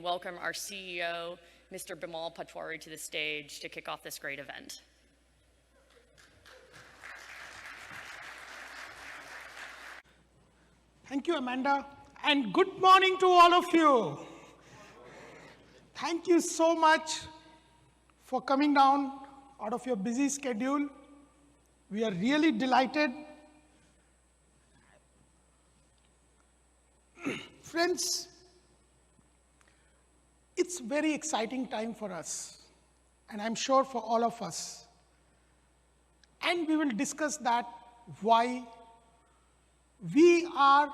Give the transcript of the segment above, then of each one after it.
Welcome our CEO, Mr. Bimal Patwari, to the stage to kick off this great event. Thank you, Amanda, and good morning to all of you. Thank you so much for coming down out of your busy schedule. We are really delighted. Friends, it's a very exciting time for us, and I'm sure for all of us. And we will discuss that, why we are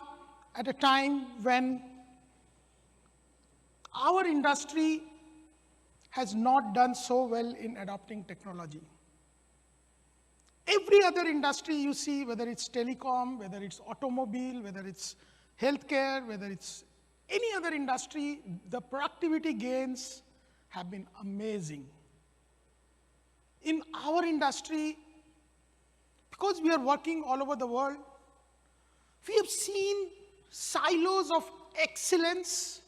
at a time when our industry has not done so well in adopting technology. Every other industry you see, whether it's telecom, whether it's automobile, whether it's healthcare, whether it's any other industry, the productivity gains have been amazing. In our industry, because we are working all over the world, we have seen silos of excellence,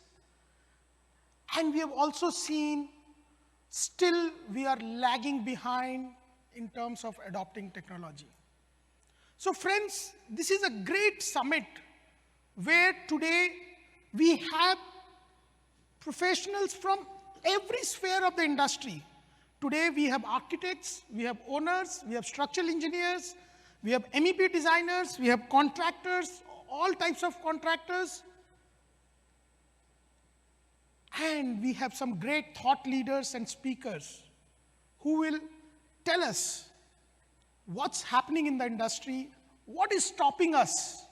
and we have also seen still we are lagging behind in terms of adopting technology. So friends, this is a great summit where today we have professionals from every sphere of the industry. Today we have architects, we have owners, we have structural engineers, we have MEP designers, we have contractors, all types of contractors. And we have some great thought leaders and speakers who will tell us what's happening in the industry, what is stopping us,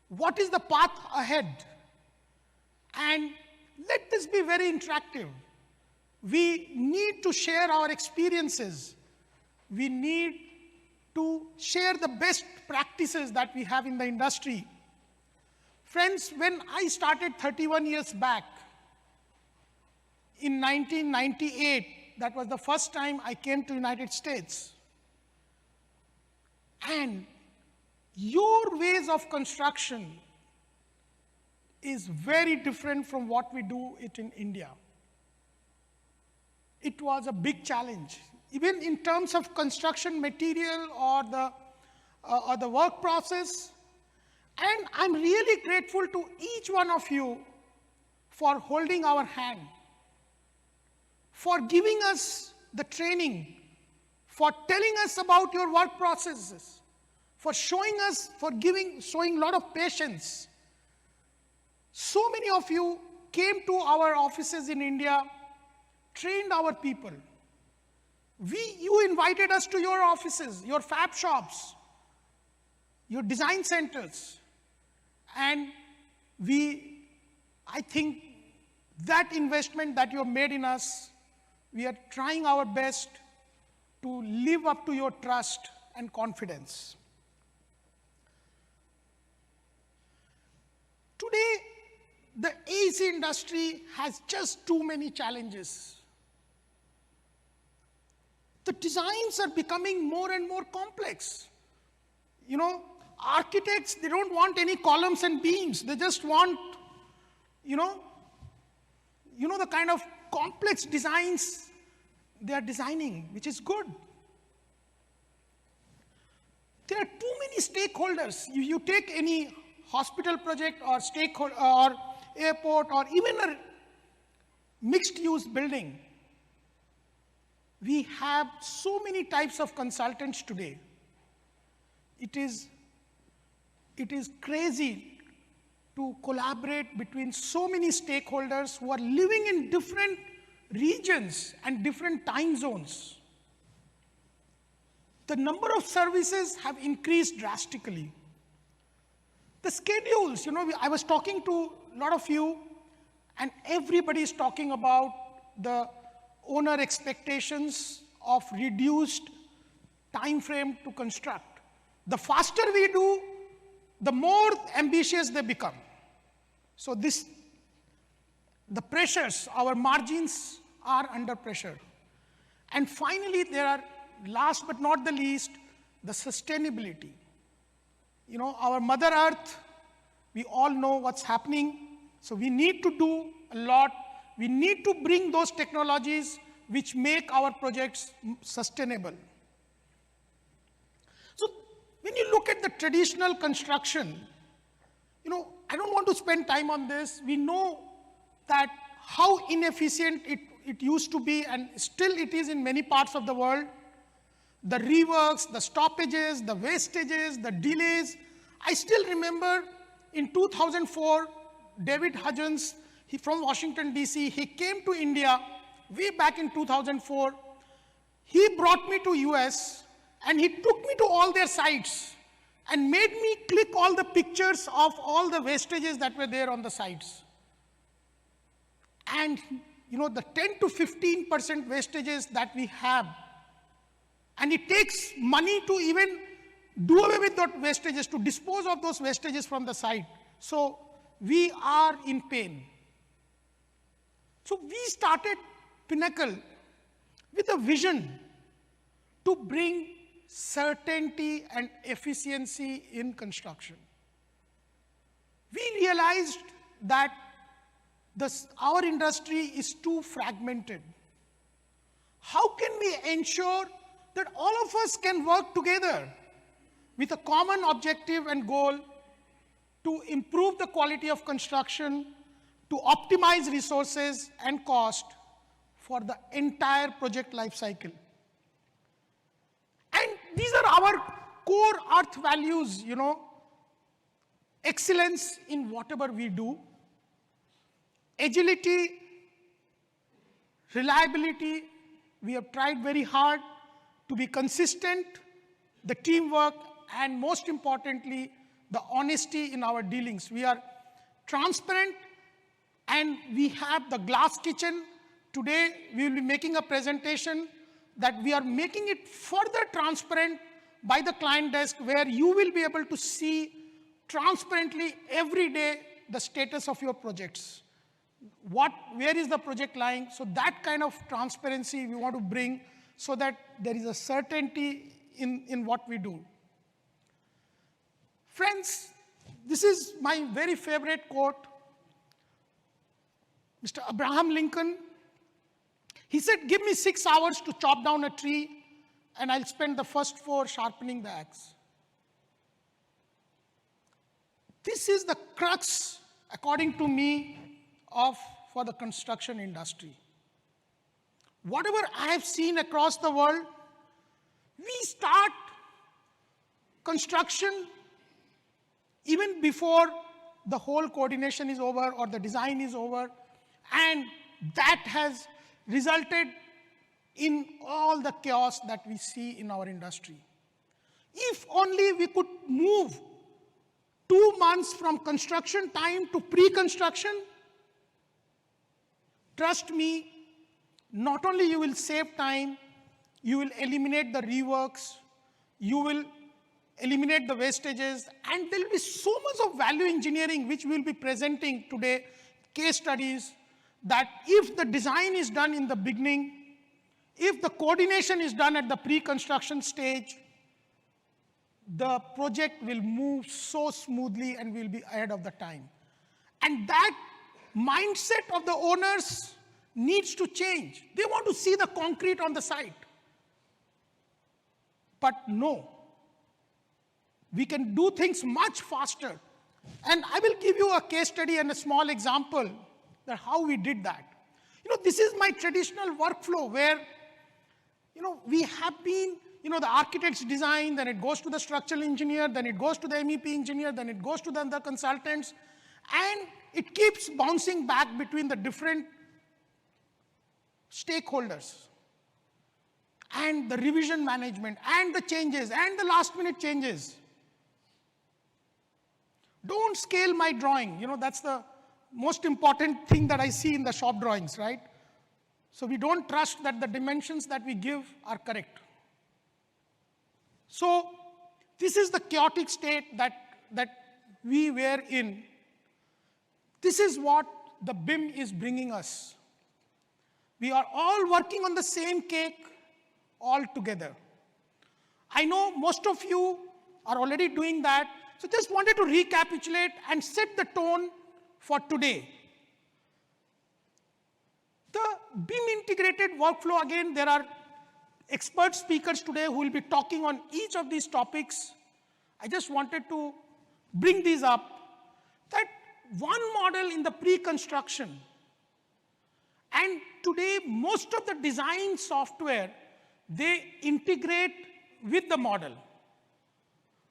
what is the path ahead. And let this be very interactive. We need to share our experiences. We need to share the best practices that we have in the industry. Friends, when I started 31 years back, in 1998, that was the first time I came to United States. And your ways of construction is very different from what we do it in India. It was a big challenge, even in terms of construction material or the work process. And I'm really grateful to each one of you for holding our hand, for giving us the training, for telling us about your work processes, for showing us, showing a lot of patience. So many of you came to our offices in India, trained our people. You invited us to your offices, your fab shops, your design centers. And I think that investment that you have made in us, we are trying our best to live up to your trust and confidence. Today, the AEC industry has just too many challenges. The designs are becoming more and more complex. You know, architects, they don't want any columns and beams. They just want, the kind of complex designs they are designing, which is good. There are too many stakeholders. You take any hospital project or stakeholder or airport or even a mixed-use building. We have so many types of consultants today. It is crazy to collaborate between so many stakeholders who are living in different regions and different time zones. The number of services have increased drastically. The schedules, I was talking to a lot of you, and everybody is talking about the owner expectations of reduced time frame to construct. The faster we do, the more ambitious they become. So the pressures, our margins are under pressure. And finally, there are, last but not the least, the sustainability. Our Mother Earth, we all know what's happening. So we need to do a lot. We need to bring those technologies which make our projects sustainable. So when you look at the traditional construction, I don't want to spend time on this. We know that how inefficient it used to be, and still it is in many parts of the world. The reworks, the stoppages, the wastages, the delays. I still remember in 2004, David Hudgens, from Washington, DC, he came to India way back in 2004. He brought me to US, and he took me to all their sites and made me click all the pictures of all the wastages that were there on the sites. And the 10 to 15% wastages that we have, and it takes money to even do away with those wastages, to dispose of those wastages from the site. So we are in pain. So we started Pinnacle with a vision to bring certainty and efficiency in construction. We realized that our industry is too fragmented. How can we ensure that all of us can work together with a common objective and goal to improve the quality of construction, to optimize resources and cost for the entire project life cycle? And these are our core earth values, excellence in whatever we do, agility, reliability. We have tried very hard to be consistent, the teamwork, and most importantly, the honesty in our dealings. We are transparent, and we have the glass kitchen. Today, we will be making a presentation that we are making it further transparent by the client desk, where you will be able to see transparently every day the status of your projects. Where is the project lying? So that kind of transparency we want to bring so that there is a certainty in what we do. Friends, this is my very favorite quote. Mr. Abraham Lincoln, he said, "Give me 6 hours to chop down a tree, and I'll spend the first 4 sharpening the axe." This is the crux, according to me, for the construction industry. Whatever I have seen across the world, we start construction even before the whole coordination is over or the design is over, and that has resulted in all the chaos that we see in our industry. If only we could move 2 months from construction time to pre-construction, trust me, not only you will save time, you will eliminate the reworks, you will eliminate the wastages, and there will be so much of value engineering which we will be presenting today, case studies, that if the design is done in the beginning, if the coordination is done at the pre-construction stage, the project will move so smoothly and will be ahead of the time. And that mindset of the owners needs to change. They want to see the concrete on the site. But no, we can do things much faster. And I will give you a case study and a small example that how we did that. This is my traditional workflow where, we have been, the architect's design, then it goes to the structural engineer, then it goes to the MEP engineer, then it goes to the consultants, and it keeps bouncing back between the different stakeholders, and the revision management, and the changes, and the last minute changes. Don't scale my drawing. That's the most important thing that I see in the shop drawings, right? So we don't trust that the dimensions that we give are correct. So this is the chaotic state that we were in. This is what the BIM is bringing us. We are all working on the same cake all together. I know most of you are already doing that, so just wanted to recapitulate and set the tone for today. The BIM integrated workflow, again, there are expert speakers today who will be talking on each of these topics. I just wanted to bring these up, that one model in the pre-construction, and today most of the design software, they integrate with the model.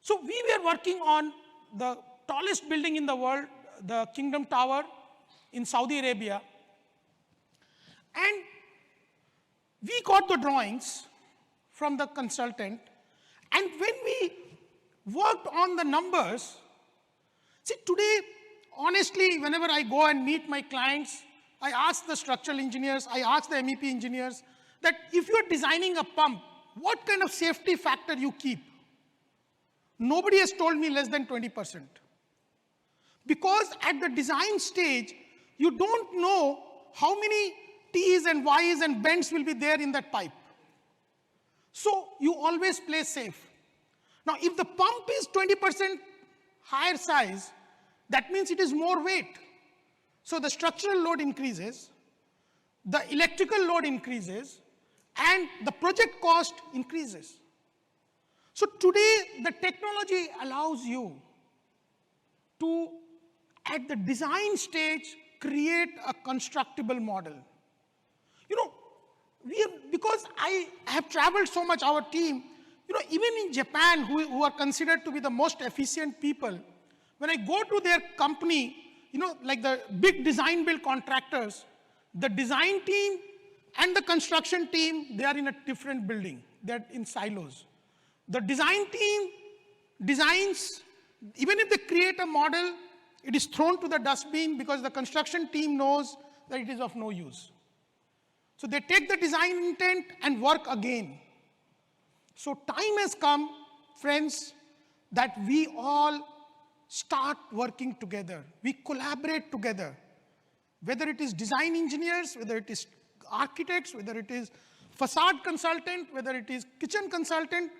So we were working on the tallest building in the world, the Kingdom Tower in Saudi Arabia. And we got the drawings from the consultant. And when we worked on the numbers, see, today, honestly, whenever I go and meet my clients, I ask the structural engineers, I ask the MEP engineers, that if you're designing a pump, what kind of safety factor you keep? Nobody has told me less than 20%. Because at the design stage, you don't know how many T's and Y's and bends will be there in that pipe. So you always play safe. Now, if the pump is 20% higher size, that means it is more weight. So the structural load increases, the electrical load increases, and the project cost increases. So today, the technology allows you to, at the design stage, create a constructible model. You know, because I have traveled so much, our team, you know, even in Japan, who are considered to be the most efficient people, when I go to their company, you know, like the big design build contractors, the design team and the construction team, they are in a different building. They're in silos. The design team designs, even if they create a model, it is thrown to the dustbin because the construction team knows that it is of no use. So they take the design intent and work again. So time has come, friends, that we all start working together. We collaborate together. Whether it is design engineers, whether it is architects, whether it is facade consultant, whether it is kitchen consultant,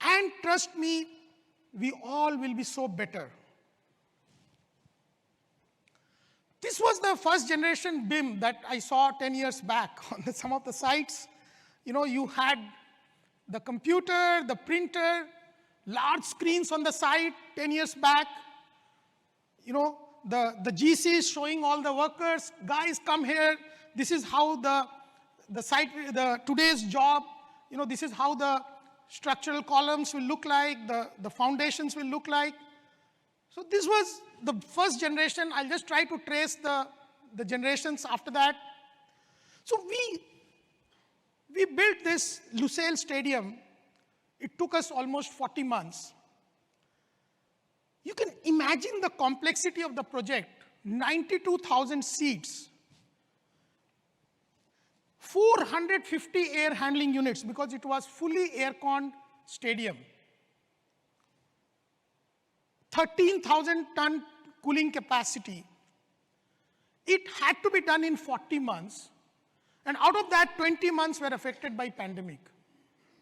and trust me, we all will be so better. This was the first generation BIM that I saw 10 years back on some of the sites. You know, you had the computer, the printer, large screens on the site 10 years back. You know, the GCs showing all the workers, guys, come here. This is how the site, today's job, you know, this is how the structural columns will look like, the foundations will look like. So this was the first generation. I'll just try to trace the generations after that. So we built this Lusail Stadium. It took us almost 40 months. You can imagine the complexity of the project. 92,000 seats. 450 air handling units because it was fully air-conned stadium. 13,000-ton cooling capacity. It had to be done in 40 months. And out of that, 20 months were affected by pandemic.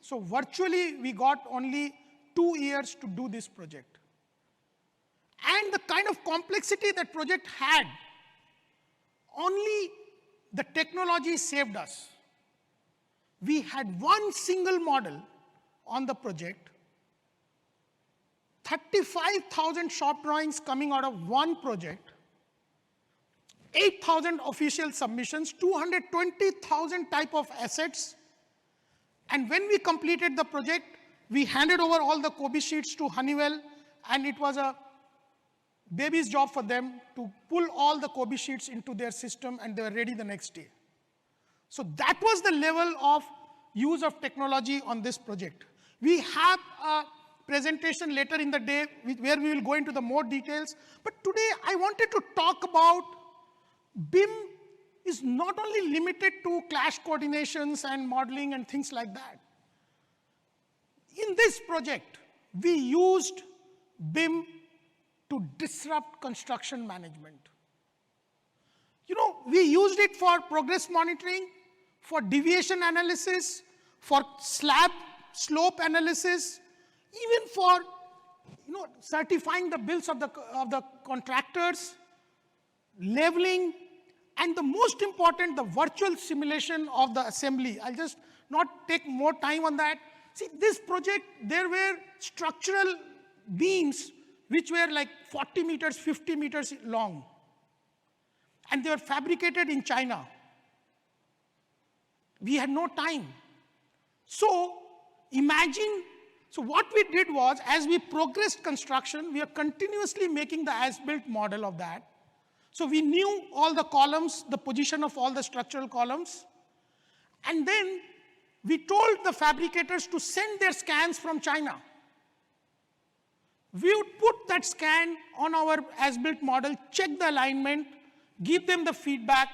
So virtually, we got only 2 years to do this project. And the kind of complexity that project had, only the technology saved us. We had one single model on the project, 35,000 shop drawings coming out of one project, 8,000 official submissions, 220,000 type of assets. And when we completed the project, we handed over all the Kobe sheets to Honeywell, and it was a baby's job for them to pull all the Kobe sheets into their system, and they were ready the next day. So that was the level of use of technology on this project. We have a presentation later in the day where we will go into the more details. But today, I wanted to talk about BIM is not only limited to clash coordinations and modeling and things like that. In this project, we used BIM to disrupt construction management. You know, we used it for progress monitoring, for deviation analysis, for slab slope analysis, even for, you know, certifying the bills of the contractors, leveling, And the most important, the virtual simulation of the assembly. I'll just not take more time on that. See, this project, there were structural beams which were like 40 meters, 50 meters long. And they were fabricated in China. We had no time. So imagine, so what we did was, as we progressed construction, we are continuously making the as-built model of that. So we knew all the columns, the position of all the structural columns. And then we told the fabricators to send their scans from China. We would put that scan on our as-built model, check the alignment, give them the feedback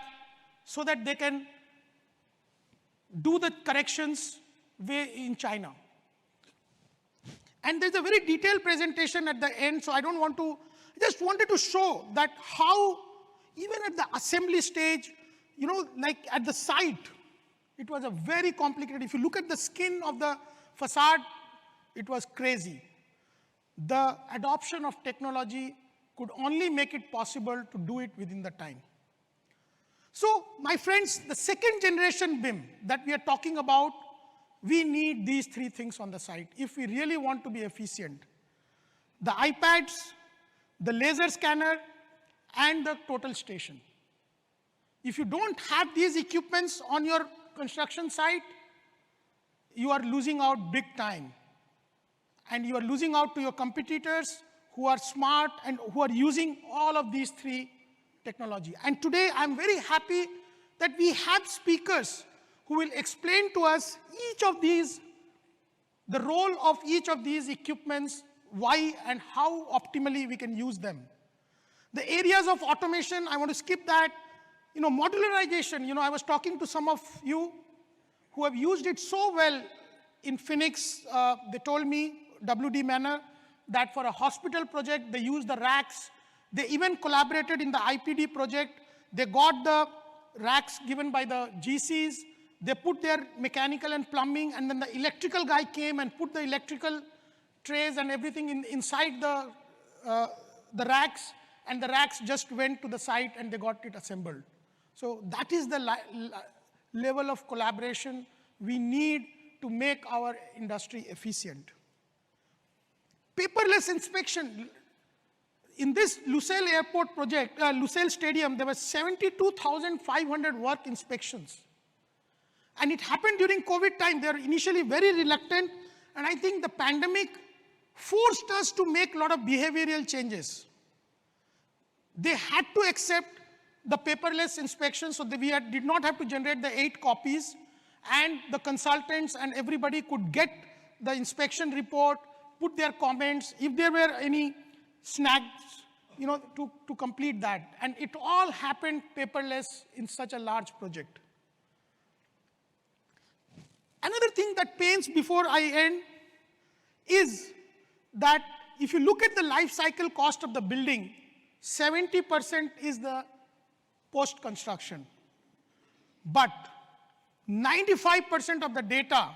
so that they can do the corrections in China. And there's a very detailed presentation at the end, so I don't want to, I just wanted to show that how, even at the assembly stage, you know, like at the site, it was a very complicated. If you look at the skin of the facade, it was crazy. The adoption of technology could only make it possible to do it within the time. So, my friends, the second generation BIM that we are talking about, we need these three things on the site if we really want to be efficient. The iPads, the laser scanner, and the total station. If you don't have these equipments on your construction site, you are losing out big time. And you are losing out to your competitors who are smart and who are using all of these three technology. And today, I'm very happy that we have speakers who will explain to us each of these, the role of each of these equipments, why and how optimally we can use them. The areas of automation, I want to skip that. You know, modularization, you know, I was talking to some of you who have used it so well in Phoenix. They told me, WD Manor, that for a hospital project, they used the racks. They even collaborated in the IPD project. They got the racks given by the GCs. They put their mechanical and plumbing, and then the electrical guy came and put the electrical trays and everything inside the racks, and the racks just went to the site and they got it assembled. So that is the level of collaboration we need to make our industry efficient. Paperless inspection. In this Lusail Airport project, Lusail Stadium, there were 72,500 work inspections. And it happened during COVID time. They were initially very reluctant, and I think the pandemic forced us to make a lot of behavioral changes. They had to accept the paperless inspection so that we did not have to generate the 8 copies, and the consultants and everybody could get the inspection report, put their comments, if there were any snags, you know, to complete that. And it all happened paperless in such a large project. Another thing that pains before I end is that if you look at the life cycle cost of the building, 70% is the post-construction. But 95% of the data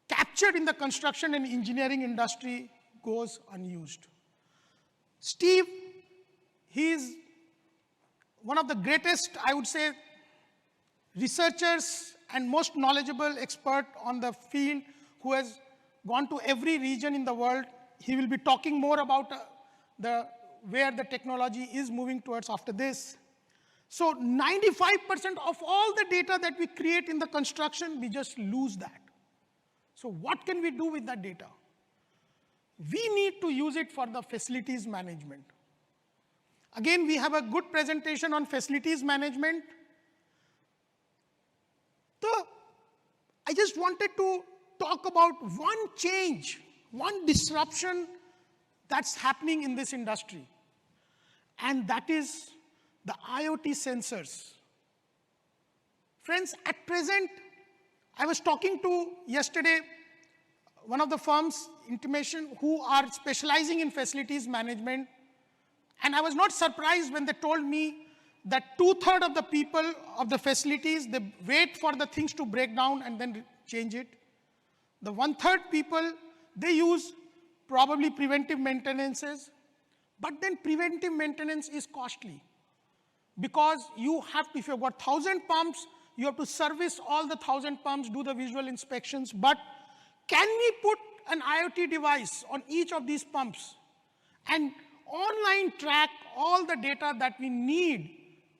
captured in the construction and engineering industry goes unused. Steve, he is one of the greatest, I would say, researchers and most knowledgeable expert on the field who has gone to every region in the world. He will be talking more about where the technology is moving towards after this. So 95% of all the data that we create in the construction, we just lose that. So what can we do with that data? We need to use it for the facilities management. Again, we have a good presentation on facilities management. So I just wanted to talk about one change, one disruption that's happening in this industry. And that is the IoT sensors. Friends, at present, I was talking to yesterday one of the firms, Intimation, who are specializing in facilities management. And I was not surprised when they told me that 2/3 of the people of the facilities, they wait for the things to break down and then change it. The 1/3 people, they use probably preventive maintenances, but then preventive maintenance is costly. because you have to, if you've got 1,000 pumps, you have to service all the 1,000 pumps, do the visual inspections. But can we put an IoT device on each of these pumps and online track all the data that we need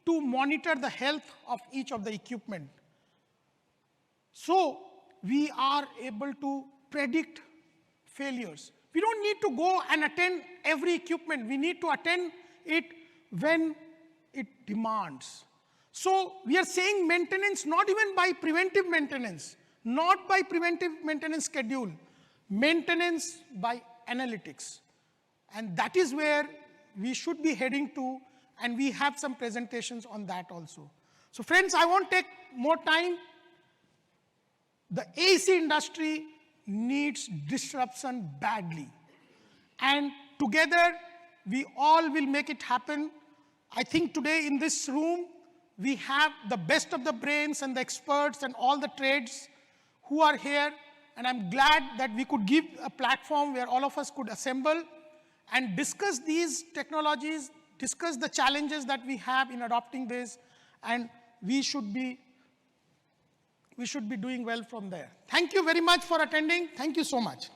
to monitor the health of each of the equipment? So we are able to predict failures. We don't need to go and attend every equipment. We need to attend it when it demands. So we are saying maintenance, not even by preventive maintenance, not by preventive maintenance schedule, maintenance by analytics. And that is where we should be heading to, and we have some presentations on that also. So friends, I won't take more time. The AEC industry needs disruption badly. And together, we all will make it happen. I think today in this room, we have the best of the brains and the experts and all the trades who are here. And I'm glad that we could give a platform where all of us could assemble and discuss these technologies, discuss the challenges that we have in adopting this, and we should be doing well from there. Thank you very much for attending. Thank you so much.